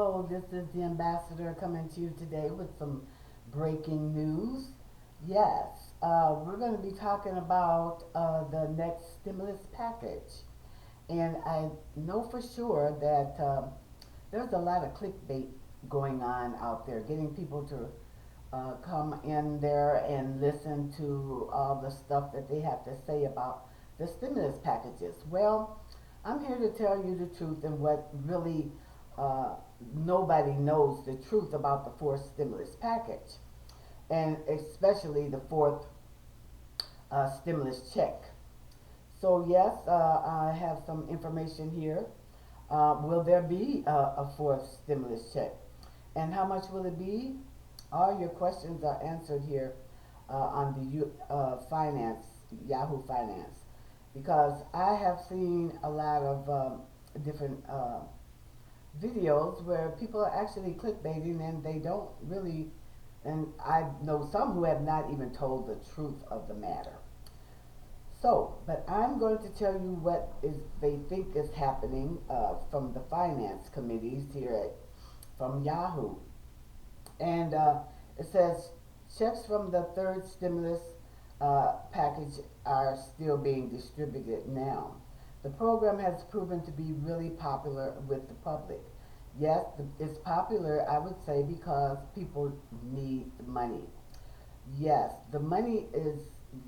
Hello, this is the ambassador coming to you today with some breaking news. Yes, we're going to be talking about the next stimulus package. And I know for sure that there's a lot of clickbait going on out there, getting people to come in there and listen to all the stuff that they have to say about the stimulus packages. Well, I'm here to tell you the truth and what really uh, nobody knows the truth about the fourth stimulus package, and especially the fourth stimulus check. So, yes, I have some information here. Will there be a fourth stimulus check? And how much will it be? All your questions are answered here on the Finance, Yahoo Finance, because I have seen a lot of different videos where people are actually clickbaiting and they don't really, and I know some who have not even told the truth of the matter. So, but I'm going to tell you what is they think is happening from the finance committees here from Yahoo. And it says checks from the third stimulus package are still being distributed now. The program has proven to be really popular with the public. Yes, it's popular, I would say, because people need the money. Yes, the money is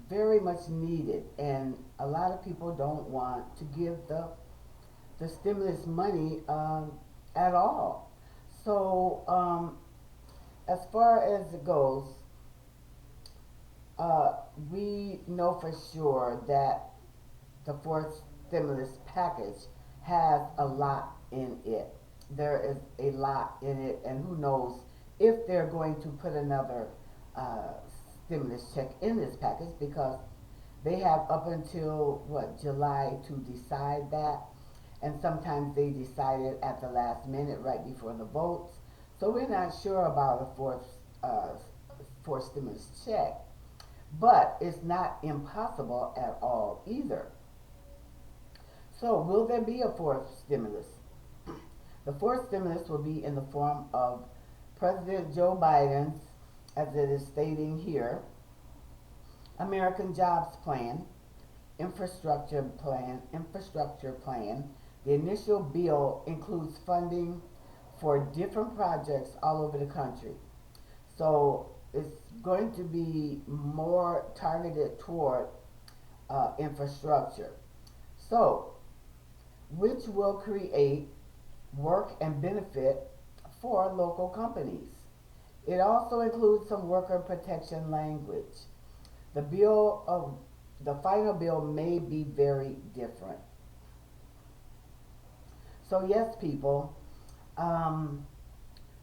very much needed, and a lot of people don't want to give the stimulus money at all. So, as far as it goes, uh, we know for sure that the fourth stimulus package has a lot in it. There is a lot in it, and who knows if they're going to put another uh, stimulus check in this package, because they have up until what, July to decide that, and sometimes they decide it at the last minute right before the votes. So we're not sure about a fourth stimulus check, but it's not impossible at all either. So, will there be a fourth stimulus? The fourth stimulus will be in the form of President Joe Biden's, as it is stating here, American Jobs Plan, infrastructure plan. The initial bill includes funding for different projects all over the country. So it's going to be more targeted toward infrastructure. So, which will create work and benefit for local companies. It also includes some worker protection language. The bill of the final bill may be very different. So yes, people, um,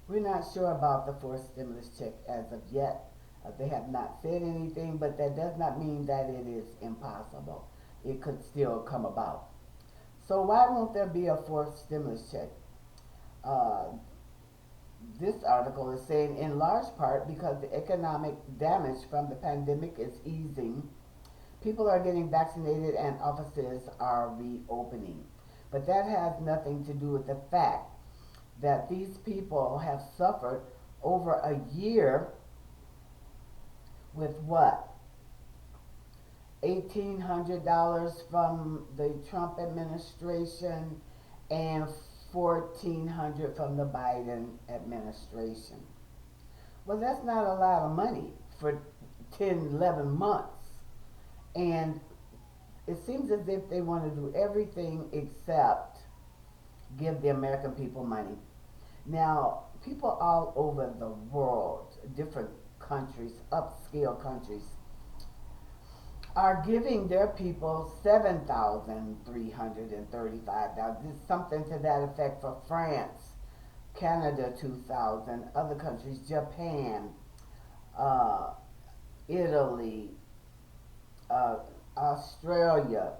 we're not sure about the fourth stimulus check as of yet. They have not said anything, but that does not mean that it is impossible. It could still come about. So why won't there be a fourth stimulus check? Uh, this article is saying in large part because the economic damage from the pandemic is easing. People are getting vaccinated and offices are reopening. But that has nothing to do with the fact that these people have suffered over a year with what? $1,800 from the Trump administration and $1,400 from the Biden administration. Well, that's not a lot of money for 10, 11 months. And it seems as if they want to do everything except give the American people money. Now, people all over the world, different countries, upscale countries, are giving their people $7,335. Something to that effect for France, Canada 2,000, other countries, Japan, uh, Italy, uh, Australia,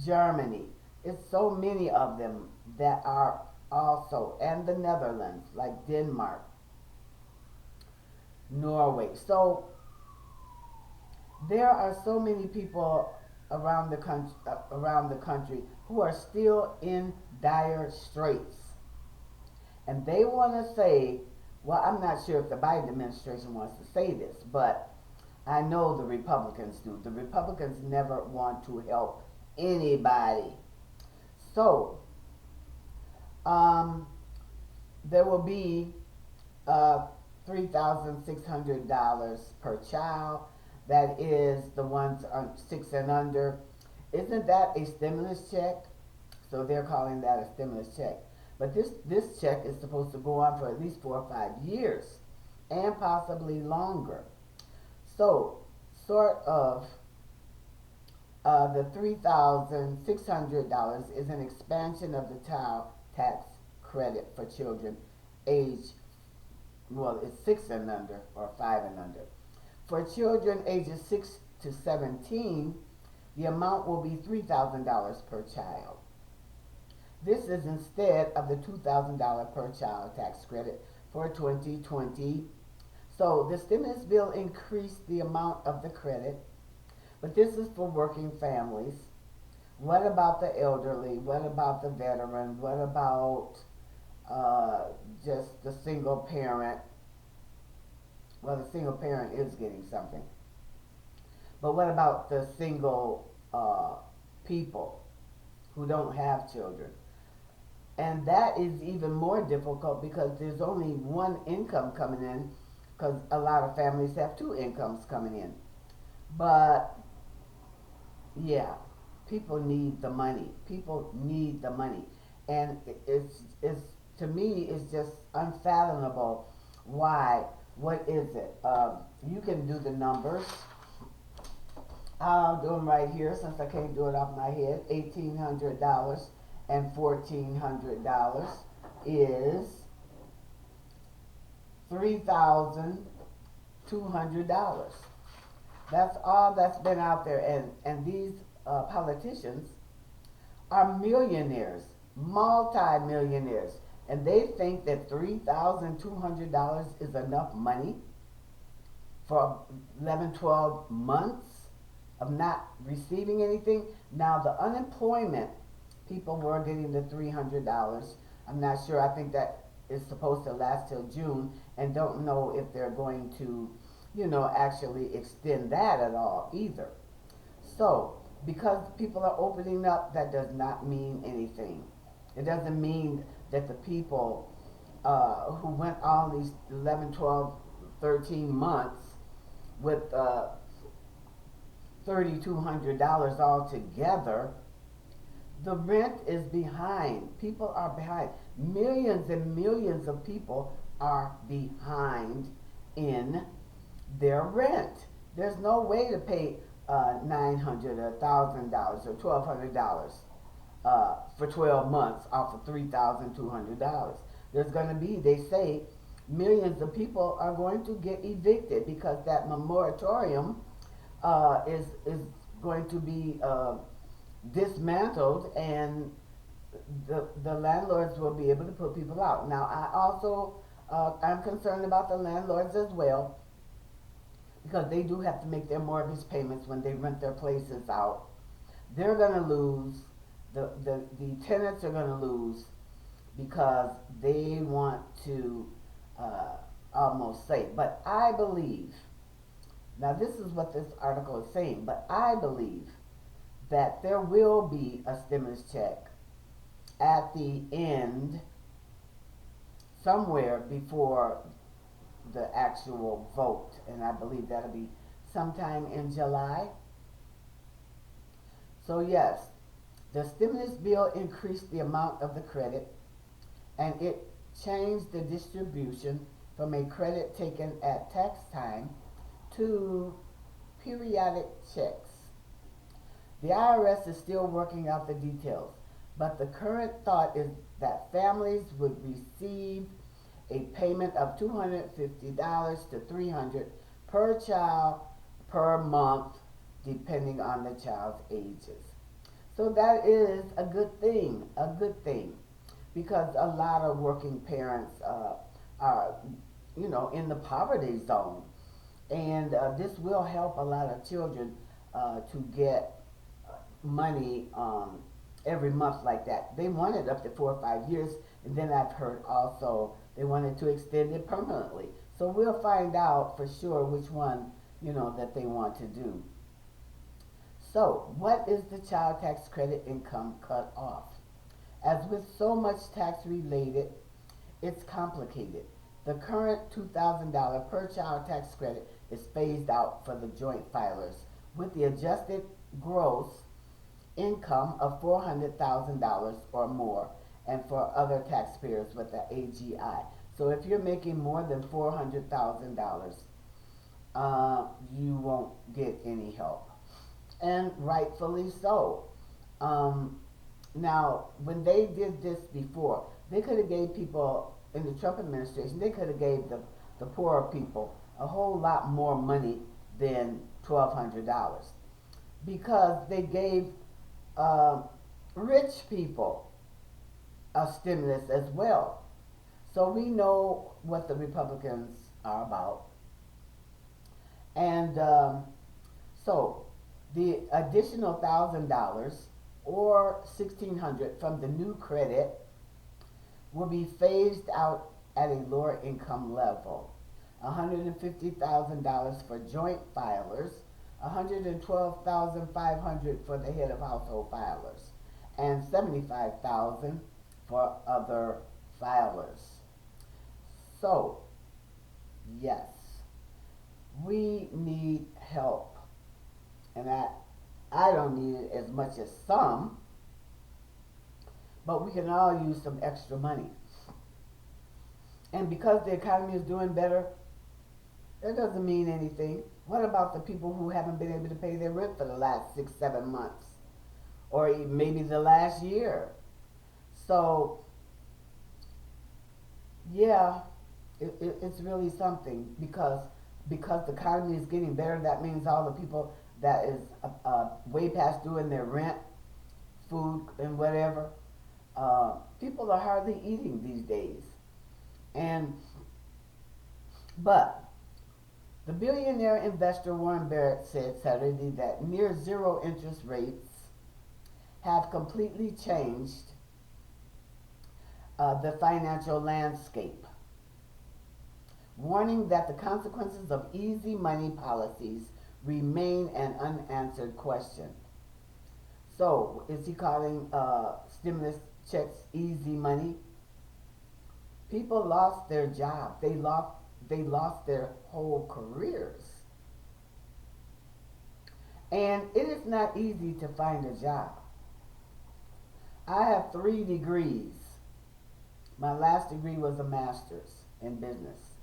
Germany. It's so many of them that are also, and the Netherlands, like Denmark, Norway. So there are so many people around the country who are still in dire straits, And they want to say, well, I'm not sure if the Biden administration wants to say this, but I know the Republicans do. The Republicans never want to help anybody. So, um, there will be $3,600 per child. That is the ones 6 and under. Isn't that a stimulus check? So they're calling that a stimulus check. But this check is supposed to go on for at least 4 or 5 years, and possibly longer. So, sort of, the $3,600 is an expansion of the child tax credit for children age, well, it's 6 and under or 5 and under. For children ages 6 to 17, the amount will be $3,000 per child. This is instead of the $2,000 per child tax credit for 2020. So the stimulus bill increased the amount of the credit, but this is for working families. What about the elderly? What about the veteran? What about just the single parent? Well, the single parent is getting something. But what about the single people who don't have children? And that is even more difficult because there's only one income coming in, because a lot of families have two incomes coming in. But yeah, people need the money. People need the money. And it's to me, it's just unfathomable why. What is it? You can do the numbers. I'll do them right here since I can't do it off my head. $1,800 and $1,400 is $3,200. That's all that's been out there, and these politicians are millionaires, multi-millionaires, and they think that $3,200 is enough money for 11, 12 months of not receiving anything. Now the unemployment, people were getting the $300. I'm not sure. I think that is supposed to last till June, and don't know if they're going to, actually extend that at all either. So, because people are opening up, that does not mean anything. It doesn't mean that the people who went all these 11, 12, 13 months with $3,200 altogether, the rent is behind. People are behind. Millions and millions of people are behind in their rent. There's no way to pay $900 or $1,000 or $1,200 for 12 months off of $3,200. There's going to be, they say, millions of people are going to get evicted because that moratorium is going to be dismantled, and the landlords will be able to put people out. Now, I also I'm concerned about the landlords as well, because they do have to make their mortgage payments when they rent their places out. They're going to lose. The tenants are going to lose because they want to almost say. But I believe, now this is what this article is saying, but I believe that there will be a stimulus check at the end, somewhere before the actual vote, and I believe that'll be sometime in July. So yes, the stimulus bill increased the amount of the credit, and it changed the distribution from a credit taken at tax time to periodic checks. The IRS is still working out the details, but the current thought is that families would receive a payment of $250 to $300 per child per month, depending on the child's ages. So that is a good thing, because a lot of working parents are, in the poverty zone, and this will help a lot of children to get money every month like that. They want it up to 4 or 5 years, and then I've heard also they wanted to extend it permanently. So we'll find out for sure which one, that they want to do. So, what is the child tax credit income cut off? As with so much tax related, it's complicated. The current $2,000 per child tax credit is phased out for the joint filers with the adjusted gross income of $400,000 or more, and for other taxpayers with the AGI. So if you're making more than $400,000, you won't get any help, and rightfully so. Um, Now, when they did this before, they could have gave people in the Trump administration. They could have gave the poorer people a whole lot more money than $1,200 because they gave uh, rich people a stimulus as well. So we know what the Republicans are about, and so the additional $1,000 or 1,600 from the new credit will be phased out at a lower income level. $150,000 for joint filers, $112,500 for the head of household filers, and $75,000 for other filers. So, yes, we need help, and I don't need it as much as some, but we can all use some extra money. And because the economy is doing better, that doesn't mean anything. What about the people who haven't been able to pay their rent for the last 6, 7 months, or maybe the last year? So, yeah, it's really something because the economy is getting better. That means all the people that is way past due in their rent, food, and whatever. People are hardly eating these days, and but the billionaire investor Warren Barrett said Saturday that near zero interest rates have completely changed the financial landscape, warning that the consequences of easy money policies remain an unanswered question. So, is he calling stimulus checks easy money? People lost their job. They lost their whole careers. And it is not easy to find a job. I have 3 degrees. My last degree was a master's in business.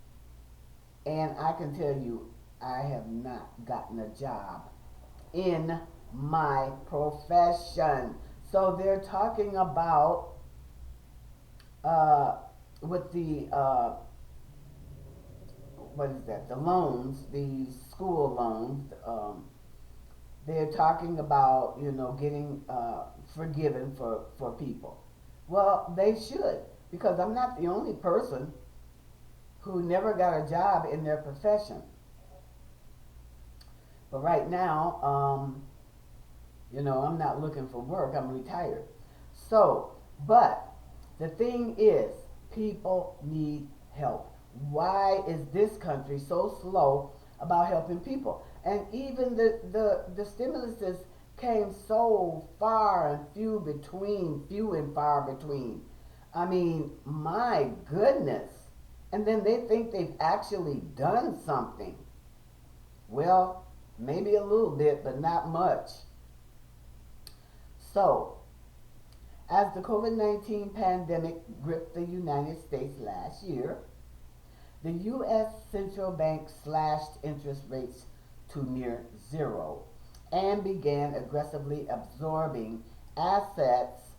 And I can tell you, I have not gotten a job in my profession. So they're talking about with the what is that? The loans, the school loans. They're talking about getting forgiven for people. Well, they should, because I'm not the only person who never got a job in their profession. But right now, I'm not looking for work. I'm retired. So, but the thing is, people need help. Why is this country so slow about helping people? And even the stimuluses came so far and few and far between. I mean, my goodness. And then they think they've actually done something. Well, maybe a little bit, but not much. So, as the COVID-19 pandemic gripped the United States last year, the U.S. Central Bank slashed interest rates to near zero and began aggressively absorbing assets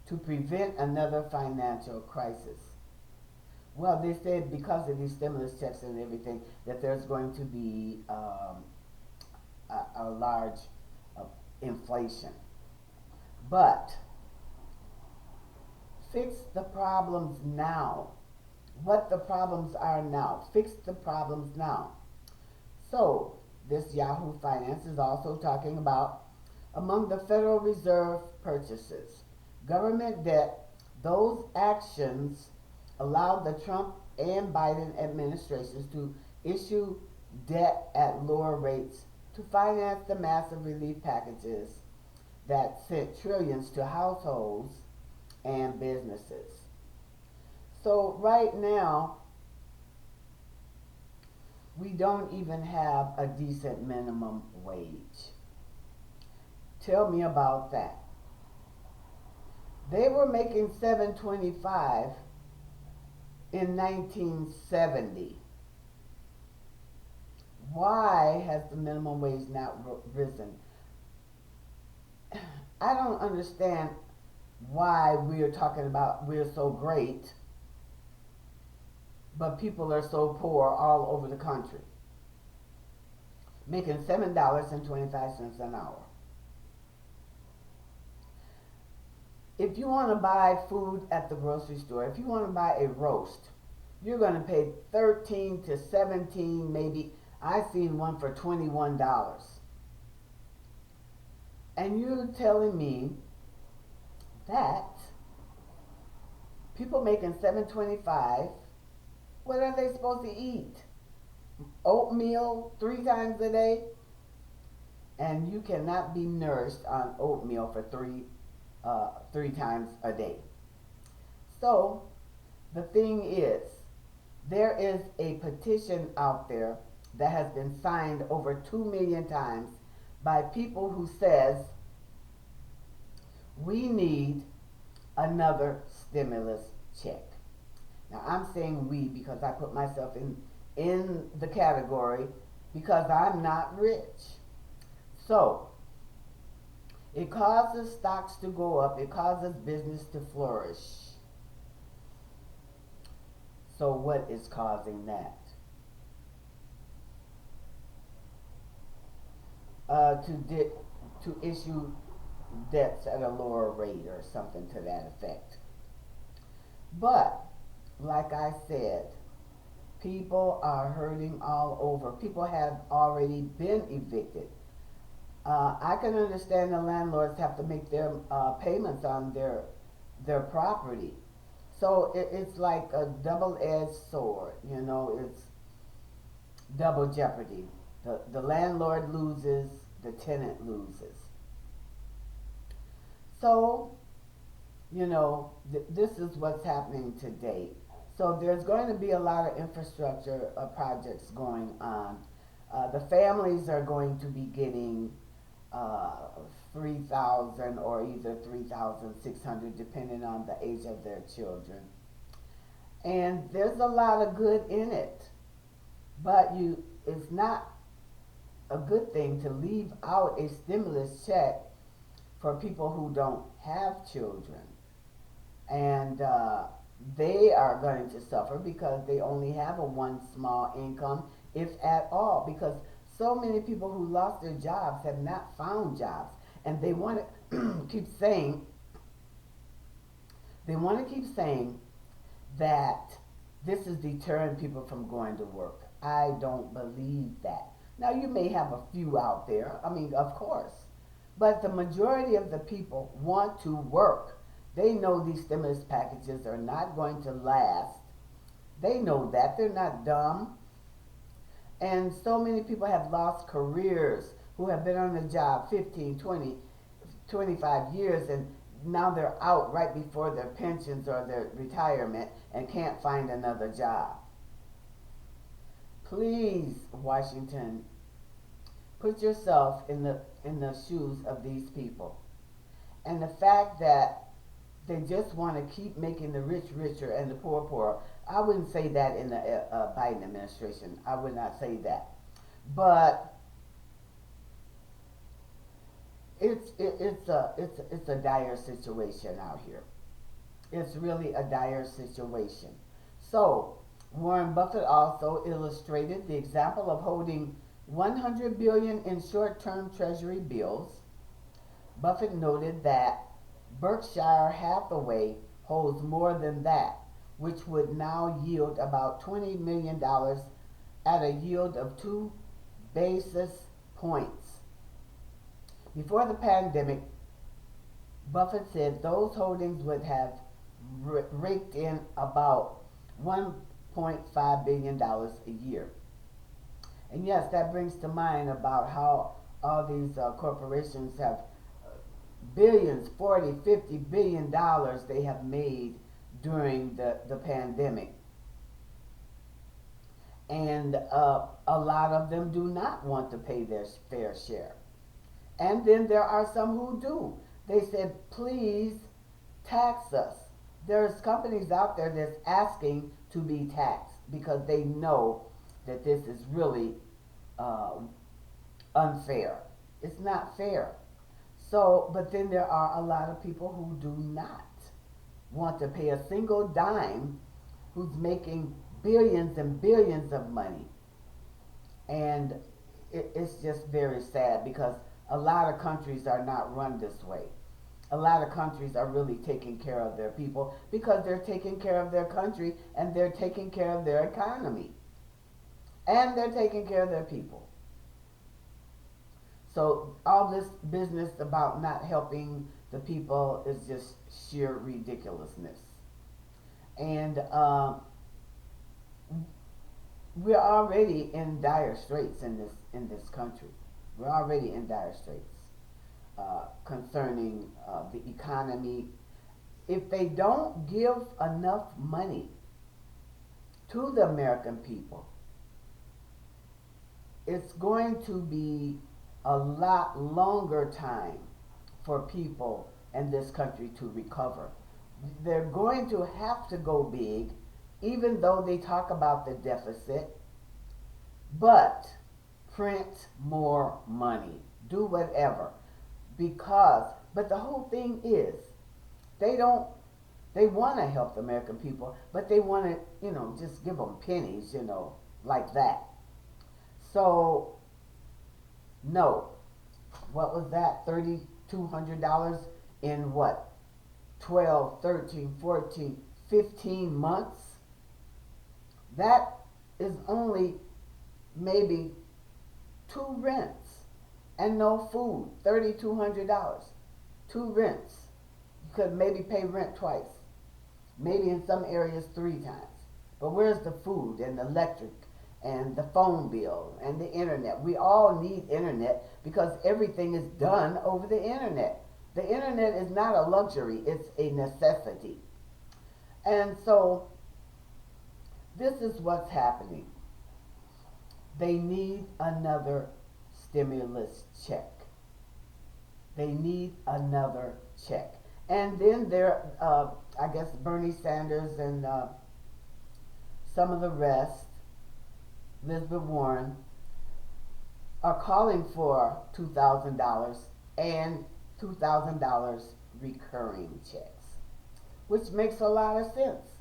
to prevent another financial crisis. Well, they said because of these stimulus checks and everything that there's going to be a large inflation. But fix the problems now. What the problems are now. Fix the problems now. So, this Yahoo Finance is also talking about Among the Federal Reserve purchases, government debt, those actions allowed the Trump and Biden administrations to issue debt at lower rates to finance the massive relief packages that sent trillions to households and businesses. So right now, we don't even have a decent minimum wage. Tell me about that. They were making $7.25 in 1970. Why has the minimum wage not risen? I don't understand why we are talking about we're so great, but people are so poor all over the country, making $7.25 an hour. If you want to buy food at the grocery store, if you want to buy a roast, you're going to pay 13 to 17, maybe. I seen one for $21. And you're telling me that people making $7.25, what are they supposed to eat? Oatmeal 3 times a day? And you cannot be nourished on oatmeal for three times a day. So the thing is, there is a petition out there that has been signed over 2 million times by people who says we need another stimulus check. Now I'm saying we because I put myself in the category because I'm not rich. So it causes stocks to go up. It causes business to flourish. So what is causing that? To issue debts at a lower rate or something to that effect. But, like I said, people are hurting all over. People have already been evicted. I can understand the landlords have to make their payments on their property. So it's like a double-edged sword. You know, it's double jeopardy. The landlord loses, the tenant loses. So, you know, this is what's happening today. So there's going to be a lot of infrastructure projects going on. The families are going to be getting $3,000 or either $3,600 depending on the age of their children. And there's a lot of good in it. But it's not a good thing to leave out a stimulus check for people who don't have children. And they are going to suffer because they only have one small income, if at all, because so many people who lost their jobs have not found jobs. And they want to keep saying that this is deterring people from going to work. I don't believe that. Now, you may have a few out there, I mean, of course, but the majority of the people want to work. They know these stimulus packages are not going to last. They know that. They're not dumb. And so many people have lost careers who have been on the job 15, 20, 25 years, and now they're out right before their pensions or their retirement and can't find another job. Please, Washington, put yourself in the shoes of these people. And the fact that they just want to keep making the rich richer and the poor poorer, I wouldn't say that in the Biden administration. I would not say that. But it's a dire situation out here. It's really a dire situation. So Warren Buffett also illustrated the example of holding $100 billion in short-term treasury bills. Buffett noted that Berkshire Hathaway holds more than that, which would now yield about $20 million at a yield of 2 basis points. Before the pandemic, Buffett said those holdings would have raked in about $1.5 billion a year. And yes, that brings to mind about how all these corporations have billions, 40, 50 billion dollars they have made during the pandemic. And a lot of them do not want to pay their fair share. And then there are some who do. They said, please tax us. There's companies out there that's asking to be taxed because they know that this is really uh, unfair. It's not fair. So, but then there are a lot of people who do not want to pay a single dime, who's making billions and billions of money. And it's just very sad because a lot of countries are not run this way. A lot of countries are really taking care of their people because they're taking care of their country and they're taking care of their economy and they're taking care of their people. So all this business about not helping the people is just sheer ridiculousness. And we're already in dire straits in this country. We're already in dire straits concerning the economy. If they don't give enough money to the American people, it's going to be a lot longer time for people in this country to recover. They're going to have to go big, even though they talk about the deficit, but print more money, do whatever. Because, but the whole thing is, they don't, they want to help the American people, but they want to, just give them pennies, like that. So, no. What was that? $3,200 in what? 12, 13, 14, 15 months? That is only maybe 2 rents and no food. $3,200. 2 rents. You could maybe pay rent twice. Maybe in some areas 3 times. But where's the food and the electric and the phone bill and the internet? We all need internet because everything is done over the internet. The internet is not a luxury, it's a necessity. And so this is what's happening. They need another stimulus check. They need another check. And then there, I guess Bernie Sanders and some of the rest, Elizabeth Warren, are calling for $2,000 and $2,000 recurring checks, which makes a lot of sense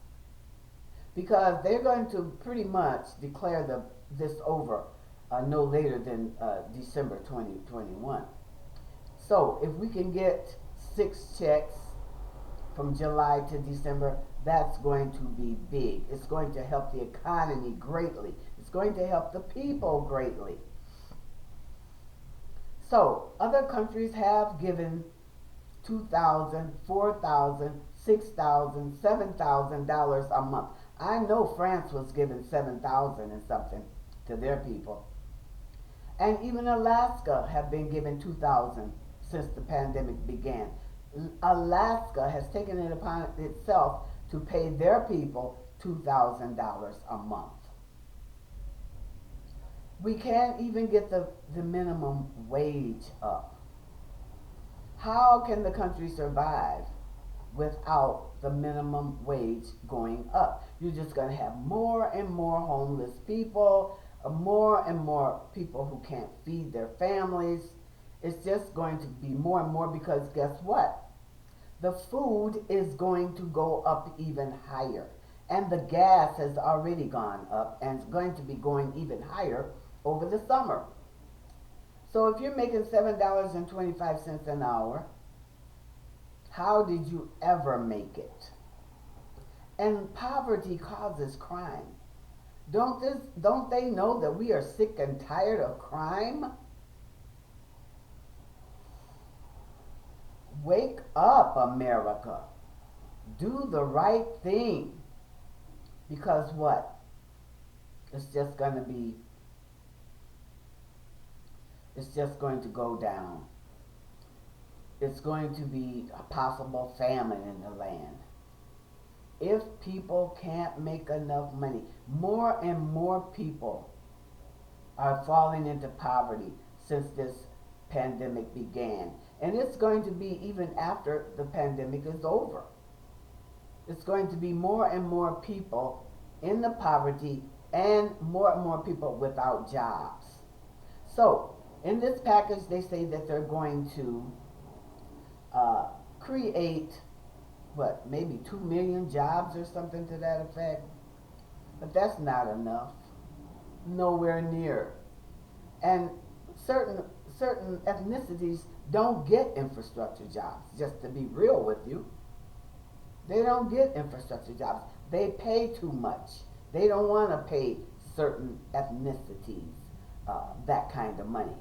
because they're going to pretty much declare this over no later than December 2021. So if we can get 6 checks from July to December, that's going to be big. It's going to help the economy greatly. It's going to help the people greatly. So other countries have given $2,000, $4,000, $6,000, $7,000 a month. I know France was given $7,000 and something to their people. And even Alaska have been given $2,000 since the pandemic began. Alaska has taken it upon itself to pay their people $2,000 a month. We can't even get the minimum wage up. How can the country survive without the minimum wage going up? You're just going to have more and more homeless people, more and more people who can't feed their families. It's just going to be more and more because guess what? The food is going to go up even higher. And the gas has already gone up and is going to be going even higher over the summer. So if you're making $7.25 an hour, how did you ever make it? And poverty causes crime. Don't they know that we are sick and tired of crime? Wake up, America. Do the right thing. Because what? It's just going to be, it's just going to go down. It's going to be a possible famine in the land. If people can't make enough money, more and more people are falling into poverty since this pandemic began. And it's going to be even after the pandemic is over. It's going to be more and more people in the poverty and more people without jobs. So, in this package, they say that they're going to create, what, maybe 2 million jobs or something to that effect. But that's not enough. Nowhere near. And certain ethnicities don't get infrastructure jobs, just to be real with you. They don't get infrastructure jobs. They pay too much. They don't want to pay certain ethnicities that kind of money.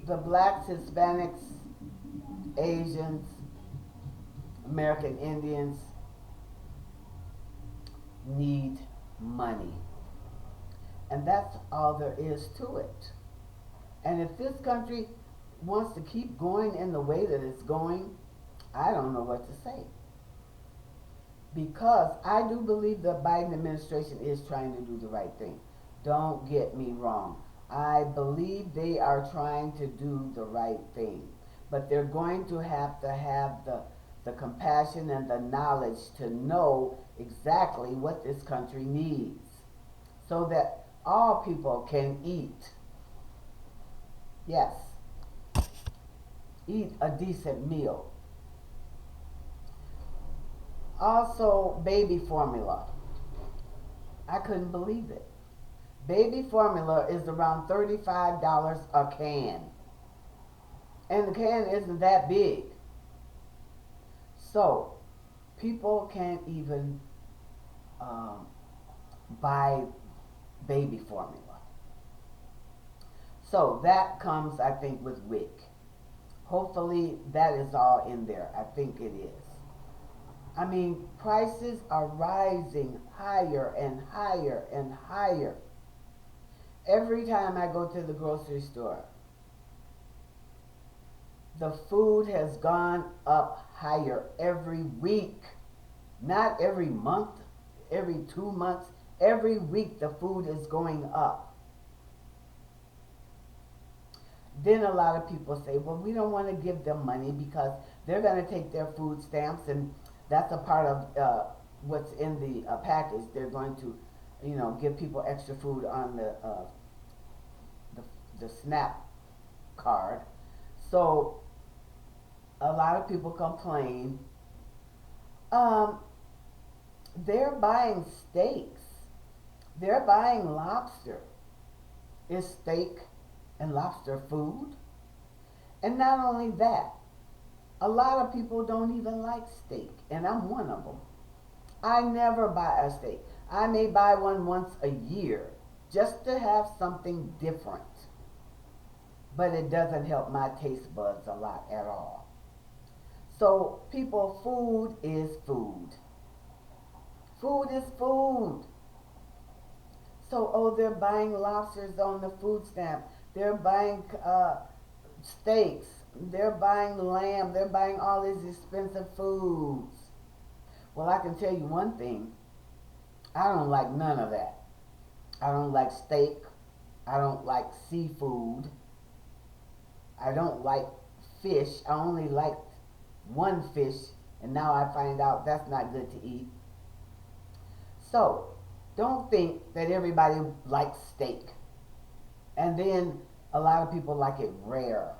The blacks, Hispanics, Asians, American Indians need money. And that's all there is to it. And if this country wants to keep going in the way that it's going, I don't know what to say. Because I do believe the Biden administration is trying to do the right thing. Don't get me wrong. I believe they are trying to do the right thing. But they're going to have the compassion and the knowledge to know exactly what this country needs so that all people can eat. Yes, eat a decent meal. Also, baby formula. I couldn't believe it. Baby formula is around $35 a can. And the can isn't that big. So, people can't even buy baby formula. So, that comes, I think, with WIC. Hopefully, that is all in there. I think it is. I mean, prices are rising higher and higher and higher. Every time I go to the grocery store, the food has gone up higher every week. Not every month, every 2 months. Every week the food is going up. Then a lot of people say, well, we don't want to give them money because they're going to take their food stamps, and that's a part of what's in the package. They're going to, give people extra food on the SNAP card. So a lot of people complain. They're buying steaks. They're buying lobster. Is steak and lobster food? And not only that, a lot of people don't even like steak, and I'm one of them. I never buy a steak. I may buy one once a year just to have something different. But it doesn't help my taste buds a lot at all. So, people, food is food. Food is food. So, they're buying lobsters on the food stamp. They're buying steaks. They're buying lamb. They're buying all these expensive foods. Well, I can tell you one thing. I don't like none of that. I don't like steak. I don't like seafood. I don't like fish. I only like one fish, and now I find out that's not good to eat. So, don't think that everybody likes steak. And then a lot of people like it rare.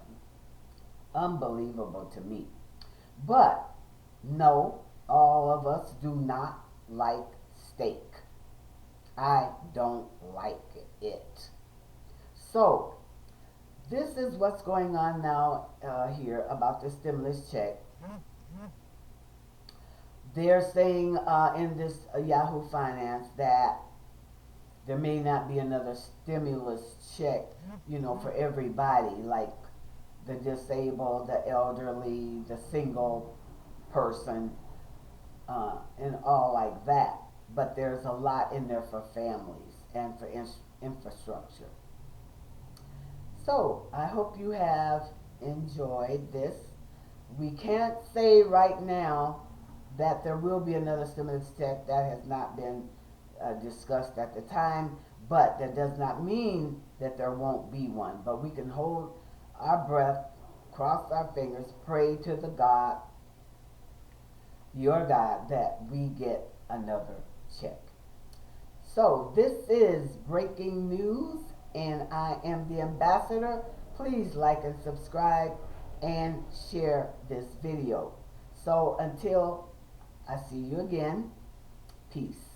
Unbelievable to me. But, no, all of us do not like steak. I don't like it. So, this is what's going on now here about the stimulus check. They're saying in this Yahoo Finance that there may not be another stimulus check, for everybody, like the disabled, the elderly, the single person, and all like that. But there's a lot in there for families and for infrastructure. So I hope you have enjoyed this. We can't say right now that there will be another stimulus check. That has not been discussed at the time, but that does not mean that there won't be one. But we can hold our breath, cross our fingers, pray to the God, your God, that we get another check. So this is breaking news, and I am the ambassador. Please like and subscribe and share this video. So until I see you again, peace.